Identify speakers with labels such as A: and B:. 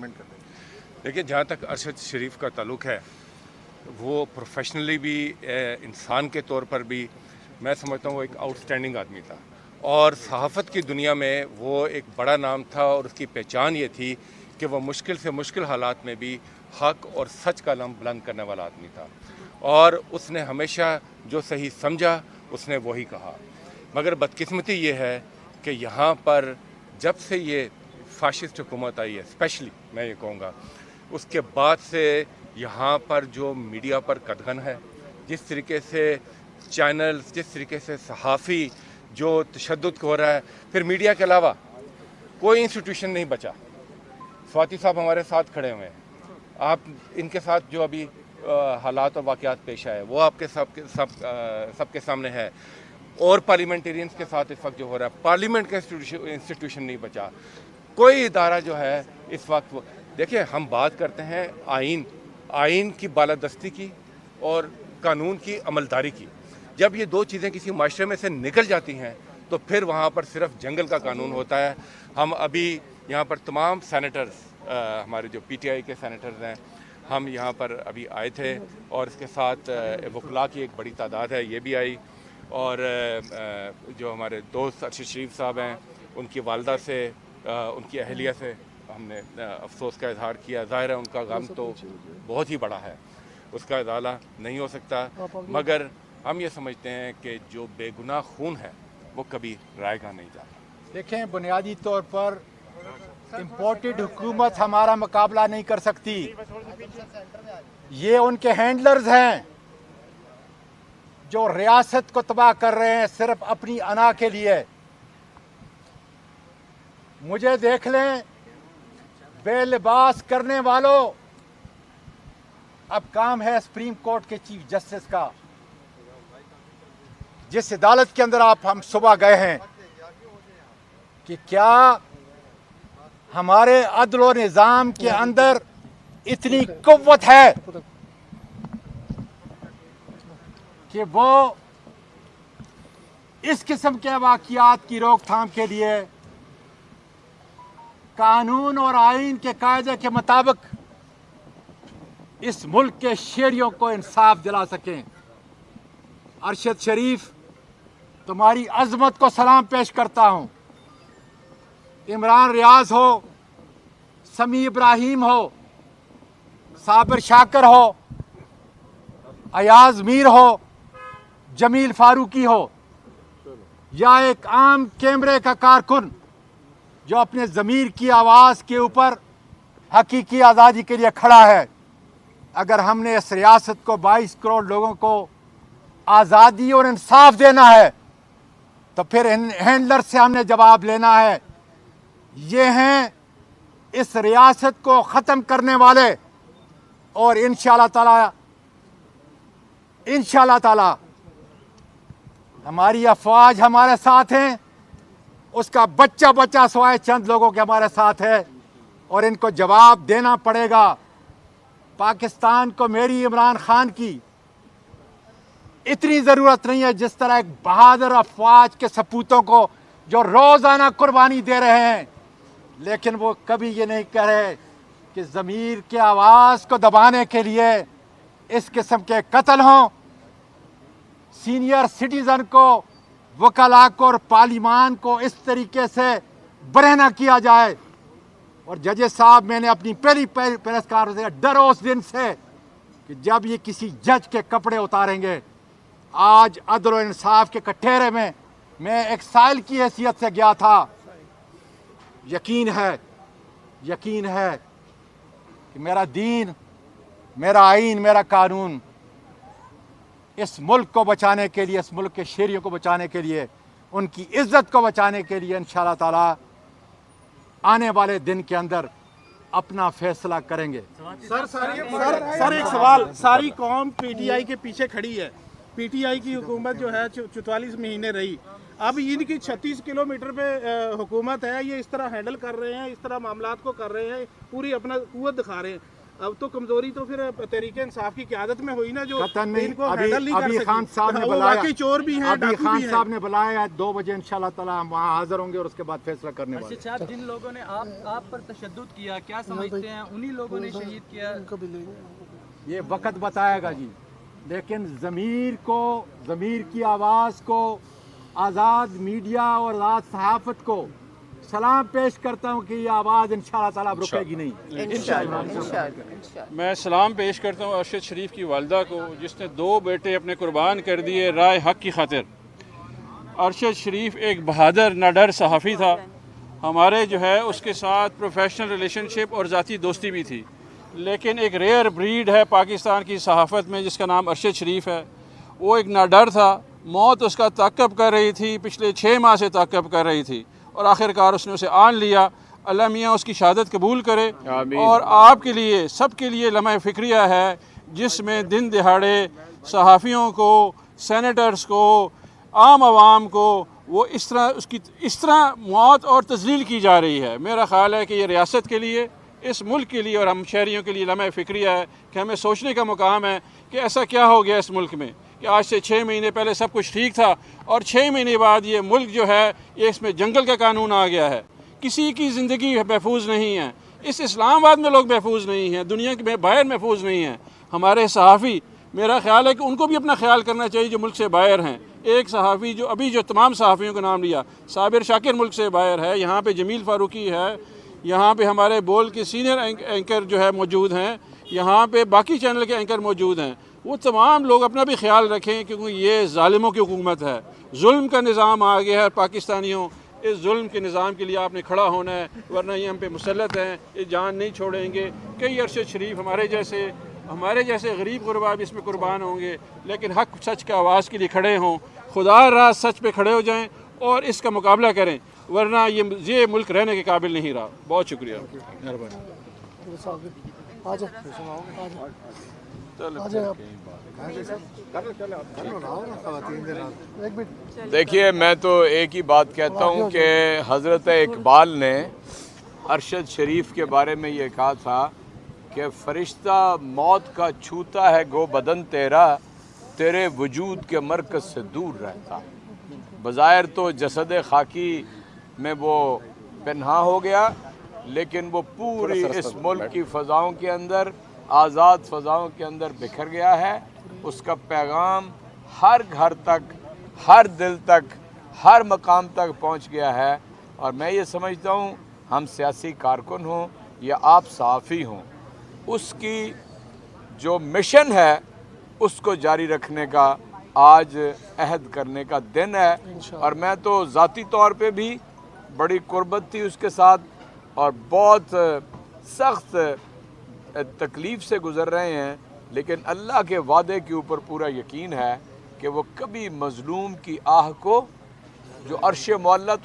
A: Comment کرتے ہیں۔
B: دیکھیے جہاں تک ارشد شریف کا تعلق ہے وہ پروفیشنلی بھی انسان کے طور پر بھی میں سمجھتا ہوں وہ ایک آؤٹ اسٹینڈنگ آدمی تھا، اور صحافت کی دنیا میں وہ ایک بڑا نام تھا، اور اس کی پہچان یہ تھی کہ وہ مشکل سے مشکل حالات میں بھی حق اور سچ کا علم بلند کرنے والا آدمی تھا، اور اس نے ہمیشہ جو صحیح سمجھا اس نے وہی کہا۔ مگر بدقسمتی یہ ہے کہ یہاں پر جب سے یہ فاشسٹ حکومت آئی ہے، اسپیشلی میں یہ کہوں گا، اس کے بعد سے یہاں پر جو میڈیا پر قدغن ہے، جس طریقے سے چینلز، جس طریقے سے صحافی جو تشدد ہو رہا ہے، پھر میڈیا کے علاوہ کوئی انسٹیٹیوشن نہیں بچا۔ سواتی صاحب ہمارے ساتھ کھڑے ہوئے ہیں، آپ ان کے ساتھ جو ابھی حالات اور واقعات پیش آئے وہ آپ کے سب کے سامنے ہے، اور پارلیمنٹیرینز کے ساتھ اس وقت جو ہو رہا ہے، پارلیمنٹ کا انسٹیٹیوشن نہیں بچا، کوئی ادارہ جو ہے اس وقت۔ دیکھیں ہم بات کرتے ہیں آئین کی بالادستی کی اور قانون کی عملداری کی، جب یہ دو چیزیں کسی معاشرے میں سے نکل جاتی ہیں تو پھر وہاں پر صرف جنگل کا قانون ہوتا ہے۔ ہم ابھی یہاں پر تمام سینیٹرز، ہمارے جو پی ٹی آئی کے سینیٹرز ہیں، ہم یہاں پر ابھی آئے تھے، اور اس کے ساتھ وکلاء کی ایک بڑی تعداد ہے، یہ بھی آئی، اور جو ہمارے دوست ارشد شریف صاحب ہیں ان کی والدہ سے، ان کی اہلیہ سے ہم نے افسوس کا اظہار کیا۔ ظاہر ہے ان کا غم تو بہت ہی بڑا ہے، اس کا ازالہ نہیں ہو سکتا، مگر ہم یہ سمجھتے ہیں کہ جو بے گناہ خون ہے وہ کبھی رائے گاہ نہیں جاتا۔
C: دیکھیں بنیادی طور پر امپورٹڈ حکومت ہمارا مقابلہ نہیں کر سکتی، یہ ان کے ہینڈلرز ہیں جو ریاست کو تباہ کر رہے ہیں صرف اپنی انا کے لیے۔ مجھے دیکھ لیں بے لباس کرنے والوں، اب کام ہے سپریم کورٹ کے چیف جسٹس کا، جس عدالت کے اندر ہم صبح گئے ہیں، کہ کیا ہمارے عدل و نظام کے اندر اتنی قوت ہے کہ وہ اس قسم کے واقعات کی روک تھام کے لیے قانون اور آئین کے قاعدے کے مطابق اس ملک کے شہریوں کو انصاف دلا سکیں۔ ارشد شریف، تمہاری عظمت کو سلام پیش کرتا ہوں۔ عمران ریاض ہو، سمیع ابراہیم ہو، صابر شاکر ہو، ایاز میر ہو، جمیل فاروقی ہو، یا ایک عام کیمرے کا کارکن جو اپنے ضمیر کی آواز کے اوپر حقیقی آزادی کے لیے کھڑا ہے، اگر ہم نے اس ریاست کو 22 کروڑ لوگوں کو آزادی اور انصاف دینا ہے تو پھر ہینڈلر سے ہم نے جواب لینا ہے۔ یہ ہیں اس ریاست کو ختم کرنے والے، اور انشاءاللہ تعالی ہماری افواج ہمارے ساتھ ہیں، اس کا بچہ سوائے چند لوگوں کے ہمارے ساتھ ہے، اور ان کو جواب دینا پڑے گا۔ پاکستان کو میری عمران خان کی اتنی ضرورت نہیں ہے جس طرح ایک بہادر افواج کے سپوتوں کو جو روزانہ قربانی دے رہے ہیں، لیکن وہ کبھی یہ نہیں کہہ رہے کہ ضمیر کی آواز کو دبانے کے لیے اس قسم کے قتل ہوں، سینئر سٹیزن کو، وکلاء کو اور پارلیمان کو اس طریقے سے برہنہ کیا جائے۔ اور ججز صاحب، میں نے اپنی پہلی پریس کانفرنس سے ڈرو اس دن سے کہ جب یہ کسی جج کے کپڑے اتاریں گے۔ آج عدل و انصاف کے کٹہرے میں ایک سائل کی حیثیت سے گیا تھا، یقین ہے کہ میرا دین، میرا آئین، میرا قانون اس ملک کو بچانے کے لیے، اس ملک کے شہریوں کو بچانے کے لیے، ان کی عزت کو بچانے کے لیے انشاءاللہ تعالی آنے والے دن کے اندر اپنا فیصلہ کریں گے۔
D: سر ایک سوال، ساری قوم پی ٹی آئی کے پیچھے کھڑی ہے، پی ٹی آئی کی حکومت جو ہے 44 مہینے رہی، اب ان کی 36 کلومیٹر پہ حکومت ہے، یہ اس طرح ہینڈل کر رہے ہیں، اس طرح معاملات کو کر رہے ہیں، پوری اپنا قوت دکھا رہے ہیں۔ اب تو کمزوری تو پھر تحریک انصاف کی قیادت میں ہوئی نا، جو
C: قطعاً نہیں.
D: ان کو ہینڈل نہیں کر
C: ابھی
D: سکی.
C: خان صاحب نے
D: وہ
C: بلایا،
D: واقعی چور بھی ہیں،
C: ابھی
D: ڈاکو
C: خان
D: بھی ہیں.
C: صاحب نے بلایا 2 بجے انشاءاللہ تعالی ہم وہاں حاضر ہوں گے اور اس کے بعد فیصلہ کرنے والے.
A: ارشد صاحب، جن لوگوں نے آپ پر تشدد کیا، کیا سمجھتے ہیں انہی لوگوں نے شہید کیا؟
C: یہ وقت بتائے گا جی، لیکن ضمیر کی آواز کو، آزاد میڈیا اور آزاد صحافت کو سلام پیش کرتا ہوں کہ یہ آواز انشاءاللہ تعالی اب رکے گی نہیں.
E: میں سلام پیش کرتا ہوں ارشد شریف کی والدہ کو، جس نے 2 بیٹے اپنے قربان کر دیے رائے حق کی خاطر. ارشد شریف ایک بہادر ناڈر صحافی تھا. ہمارے جو ہے اس کے ساتھ پروفیشنل ریلیشن شپ اور ذاتی دوستی بھی تھی، لیکن ایک ریئر بریڈ ہے پاکستان کی صحافت میں جس کا نام ارشد شریف ہے. وہ ایک ناڈر تھا، موت اس کا تعقب کر رہی تھی، پچھلے 6 ماہ سے تعقب کر رہی تھی، اور آخرکار اس نے اسے آن لیا. اللہ میاں اس کی شہادت قبول کرے. اور آپ کے لیے، سب کے لیے لمحہ فکریہ ہے جس میں دن دہاڑے صحافیوں کو، سینیٹرز کو، عام عوام کو وہ اس طرح موت اور تذلیل کی جا رہی ہے. میرا خیال ہے کہ یہ ریاست کے لیے، اس ملک کے لیے اور ہم شہریوں کے لیے لمحہ فکریہ ہے کہ ہمیں سوچنے کا مقام ہے کہ ایسا کیا ہو گیا اس ملک میں کہ آج سے 6 مہینے پہلے سب کچھ ٹھیک تھا اور 6 مہینے بعد یہ ملک جو ہے یہ اس میں جنگل کا قانون آ گیا ہے. کسی کی زندگی محفوظ نہیں ہے. اس اسلام آباد میں لوگ محفوظ نہیں ہیں، دنیا کے باہر محفوظ نہیں ہیں. ہمارے صحافی، میرا خیال ہے کہ ان کو بھی اپنا خیال کرنا چاہیے جو ملک سے باہر ہیں. ایک صحافی جو تمام صحافیوں کا نام لیا، صابر شاکر ملک سے باہر ہے، یہاں پہ جمیل فاروقی ہے، یہاں پہ ہمارے بول کے سینئر اینکر جو ہے موجود ہیں، یہاں پہ باقی چینل کے اینکر موجود ہیں. وہ تمام لوگ اپنا بھی خیال رکھیں کیونکہ یہ ظالموں کی حکومت ہے. ظلم کا نظام آ گیا ہے پاکستانیوں. اس ظلم کے نظام کے لیے آپ نے کھڑا ہونا ہے، ورنہ یہ ہم پہ مسلط ہیں، یہ جان نہیں چھوڑیں گے. کئی ارشد شریف ہمارے جیسے غریب غربا بھی اس میں قربان ہوں گے، لیکن حق سچ کی آواز کے لیے کھڑے ہوں. خدا راز سچ پہ کھڑے ہو جائیں اور اس کا مقابلہ کریں، ورنہ یہ ملک رہنے کے قابل نہیں رہا. بہت شکریہ.
F: دیکھیے، میں تو ایک ہی بات کہتا ہوں کہ حضرت اقبال نے ارشد شریف کے بارے میں یہ کہا تھا کہ فرشتہ موت کا چھوتا ہے گو بدن تیرا، تیرے وجود کے مرکز سے دور رہتا. بظاہر تو جسد خاکی میں وہ پنہا ہو گیا، لیکن وہ پوری اس ملک کی فضاؤں کے اندر، آزاد فضاؤں کے اندر بکھر گیا ہے. اس کا پیغام ہر گھر تک، ہر دل تک، ہر مقام تک پہنچ گیا ہے. اور میں یہ سمجھتا ہوں ہم سیاسی کارکن ہوں یا آپ صحافی ہوں، اس کی جو مشن ہے اس کو جاری رکھنے کا آج عہد کرنے کا دن ہے. اور میں تو ذاتی طور پہ بھی بڑی قربت تھی اس کے ساتھ اور بہت سخت تکلیف سے گزر رہے ہیں، لیکن اللہ کے وعدے کے اوپر پورا یقین ہے کہ وہ کبھی مظلوم کی آہ کو جو عرش معلیٰ